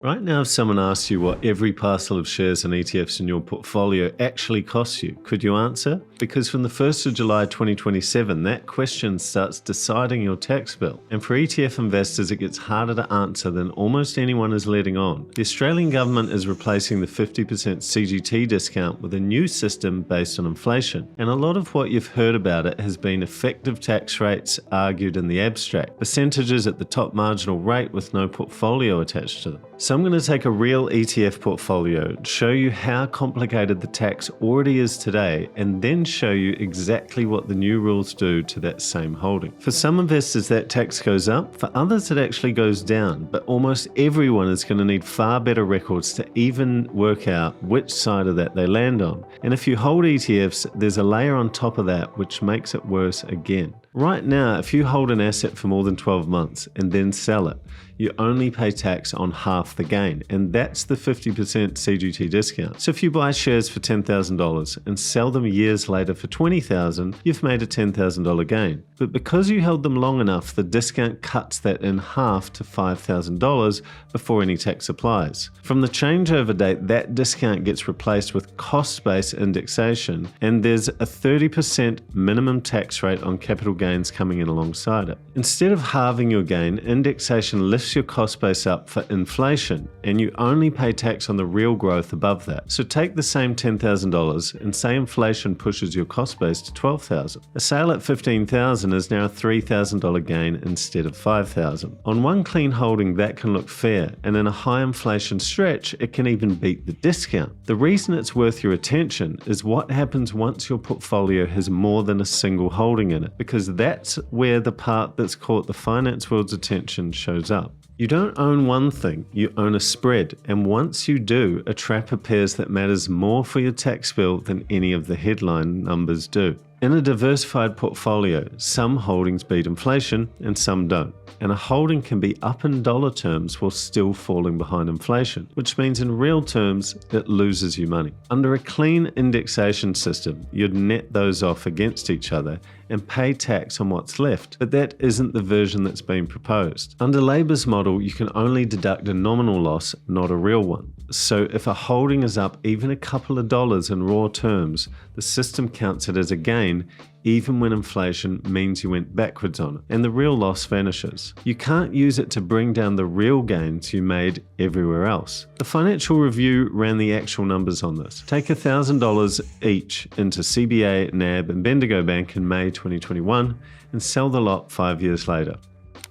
Right now, if someone asks you what every parcel of shares and ETFs in your portfolio actually costs you, could you answer? Because from the 1st of July 2027, that question starts deciding your tax bill. And for ETF investors, it gets harder to answer than almost anyone is letting on. The Australian government is replacing the 50% CGT discount with a new system based on inflation. And a lot of what you've heard about it has been effective tax rates argued in the abstract, percentages at the top marginal rate with no portfolio attached to them. So I'm going to take a real ETF portfolio, show you how complicated the tax already is today, and then show you exactly what the new rules do to that same holding. For some investors, that tax goes up. For others, it actually goes down. But almost everyone is going to need far better records to even work out which side of that they land on. And if you hold ETFs, there's a layer on top of that which makes it worse again. Right now, if you hold an asset for more than 12 months and then sell it, you only pay tax on half the gain, and that's the 50% CGT discount. So if you buy shares for $10,000 and sell them years later for $20,000, you've made a $10,000 gain. But because you held them long enough, the discount cuts that in half to $5,000 before any tax applies. From the changeover date, that discount gets replaced with cost-based indexation, and there's a 30% minimum tax rate on capital gains coming in alongside it. Instead of halving your gain, indexation lifts your cost base up for inflation, and you only pay tax on the real growth above that. So take the same $10,000 and say inflation pushes your cost base to $12,000. A sale at $15,000 is now a $3,000 gain instead of $5,000. On one clean holding, that can look fair, and in a high inflation stretch, it can even beat the discount. The reason it's worth your attention is what happens once your portfolio has more than a single holding in it, because that's where the part that's caught the finance world's attention shows up. You don't own one thing, you own a spread, and once you do, a trap appears that matters more for your tax bill than any of the headline numbers do. In a diversified portfolio, some holdings beat inflation and some don't. And a holding can be up in dollar terms while still falling behind inflation, which means in real terms, it loses you money. Under a clean indexation system, you'd net those off against each other and pay tax on what's left, but that isn't the version that's been proposed. Under Labor's model, you can only deduct a nominal loss, not a real one. So if a holding is up even a couple of dollars in raw terms, the system counts it as a gain, even when inflation means you went backwards on it, and the real loss vanishes. You can't use it to bring down the real gains you made everywhere else. The Financial Review ran the actual numbers on this. Take $1,000 each into CBA, NAB, and Bendigo Bank in May 2021 and sell the lot 5 years later.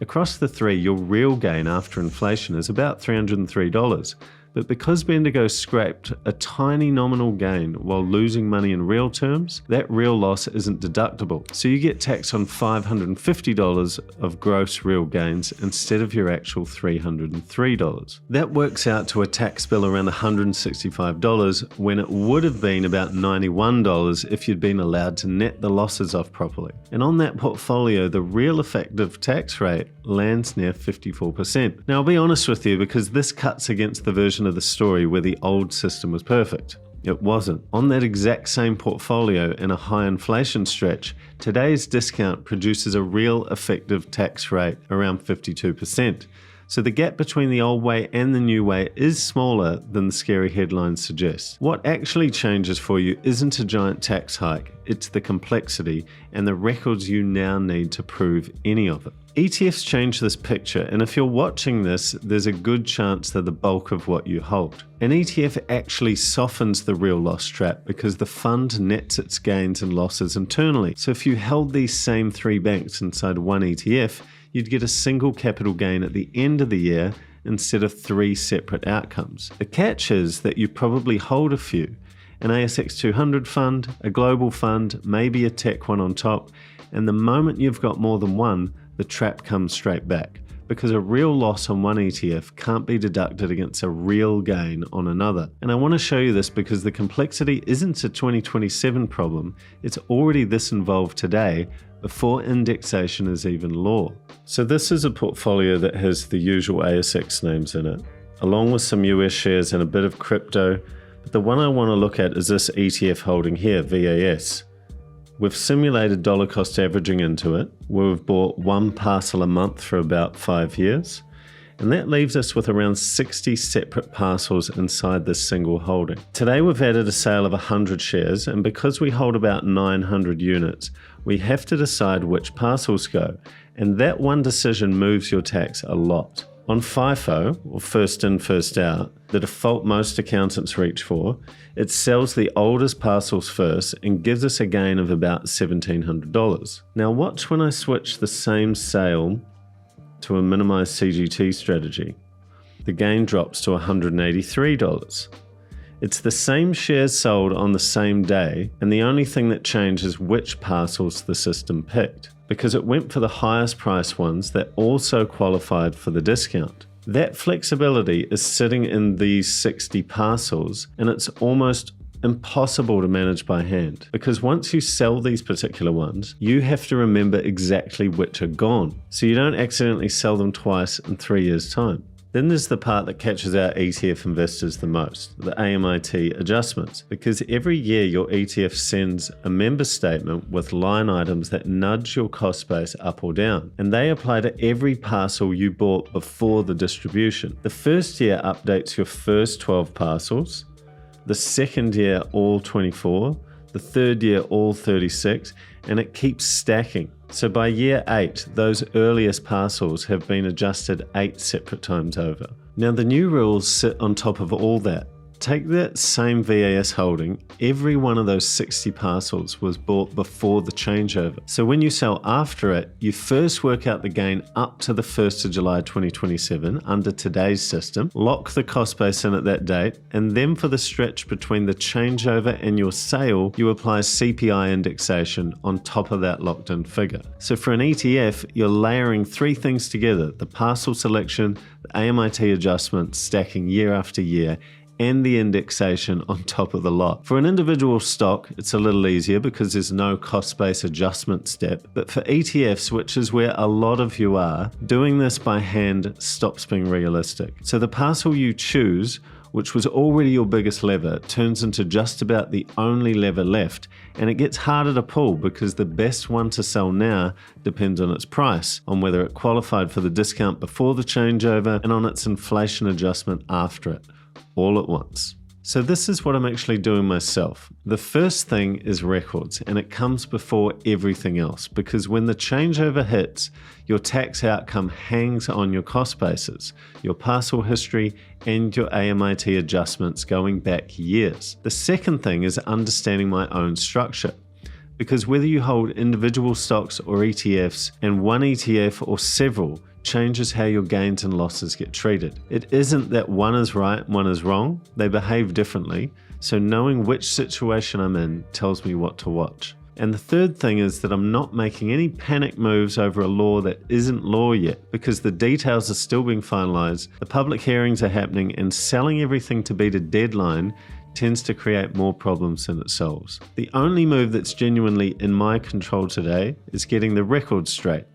Across the three, your real gain after inflation is about $303. But because Bendigo scraped a tiny nominal gain while losing money in real terms, that real loss isn't deductible. So you get taxed on $550 of gross real gains instead of your actual $303. That works out to a tax bill around $165 when it would have been about $91 if you'd been allowed to net the losses off properly. And on that portfolio, the real effective tax rate lands near 54%. Now, I'll be honest with you, because this cuts against the version of the story where the old system was perfect. It wasn't. On that exact same portfolio in a high inflation stretch, today's discount produces a real effective tax rate around 52%. So the gap between the old way and the new way is smaller than the scary headlines suggest. What actually changes for you isn't a giant tax hike, it's the complexity and the records you now need to prove any of it. ETFs change this picture, and if you're watching this, there's a good chance they're the bulk of what you hold. An ETF actually softens the real loss trap because the fund nets its gains and losses internally. So if you held these same three banks inside one ETF, you'd get a single capital gain at the end of the year instead of three separate outcomes. The catch is that you probably hold a few: an ASX 200 fund, a global fund, maybe a tech one on top, and the moment you've got more than one, the trap comes straight back, because a real loss on one ETF can't be deducted against a real gain on another. And I want to show you this because the complexity isn't a 2027 problem, it's already this involved today before indexation is even law. So this is a portfolio that has the usual ASX names in it, along with some US shares and a bit of crypto, but the one I want to look at is this ETF holding here, VAS. We've simulated dollar cost averaging into it, where we've bought one parcel a month for about 5 years, And that leaves us with around 60 separate parcels inside this single holding. Today we've added a sale of 100 shares, and because we hold about 900 units, we have to decide which parcels go, and that one decision moves your tax a lot. On FIFO, or first in, first out, the default most accountants reach for, it sells the oldest parcels first and gives us a gain of about $1,700. Now watch when I switch the same sale to a minimized CGT strategy. The gain drops to $183. It's the same shares sold on the same day, and the only thing that changed is which parcels the system picked, because it went for the highest price ones that also qualified for the discount. That flexibility is sitting in these 60 parcels, and it's almost impossible to manage by hand, because once you sell these particular ones, you have to remember exactly which are gone, so you don't accidentally sell them twice in 3 years' time. Then there's the part that catches our ETF investors the most, the AMIT adjustments, because every year your ETF sends a member statement with line items that nudge your cost base up or down, and they apply to every parcel you bought before the distribution. The first year updates your first 12 parcels, the second year all 24, the third year all 36, and it keeps stacking. So by year 8, those earliest parcels have been adjusted 8 separate times over. Now the new rules sit on top of all that. Take that same VAS holding, every one of those 60 parcels was bought before the changeover. So when you sell after it, you first work out the gain up to the 1st of July 2027 under today's system, lock the cost base in at that date, and then for the stretch between the changeover and your sale, you apply CPI indexation on top of that locked in figure. So for an ETF, you're layering 3 things together: the parcel selection, the AMIT adjustment stacking year after year, and the indexation on top of the lot. For an individual stock, it's a little easier because there's no cost base adjustment step, but for ETFs, which is where a lot of you are, doing this by hand stops being realistic. So the parcel you choose, which was already your biggest lever, turns into just about the only lever left, and it gets harder to pull because the best one to sell now depends on its price, on whether it qualified for the discount before the changeover, and on its inflation adjustment after it, all at once. So this is what I'm actually doing myself. The first thing is records, and it comes before everything else, because when the changeover hits, your tax outcome hangs on your cost bases, your parcel history, and your AMIT adjustments going back years. The second thing is understanding my own structure, because whether you hold individual stocks or ETFs, and one ETF or several, changes how your gains and losses get treated. It isn't that one is right, one is wrong. They behave differently. So knowing which situation I'm in tells me what to watch. And the third thing is that I'm not making any panic moves over a law that isn't law yet, because the details are still being finalized, the public hearings are happening, and selling everything to beat a deadline tends to create more problems than it solves. The only move that's genuinely in my control today is getting the records straight,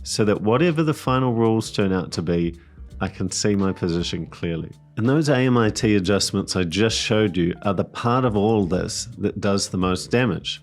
so that whatever the final rules turn out to be, I can see my position clearly. And those AMIT adjustments I just showed you are the part of all this that does the most damage.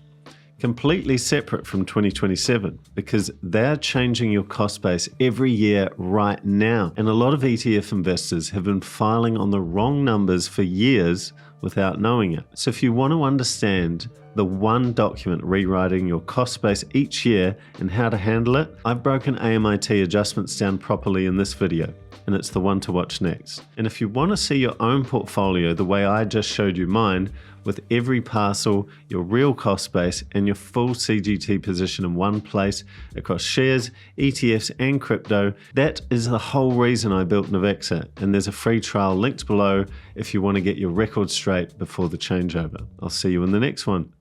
Completely separate from 2027, because they're changing your cost base every year right now. And a lot of ETF investors have been filing on the wrong numbers for years without knowing it. So if you want to understand the one document rewriting your cost base each year and how to handle it, I've broken AMIT adjustments down properly in this video, and it's the one to watch next. And if you want to see your own portfolio the way I just showed you mine, with every parcel, your real cost base, and your full CGT position in one place across shares, ETFs, and crypto, that is the whole reason I built Navexa, and there's a free trial linked below if you want to get your records straight before the changeover. I'll see you in the next one.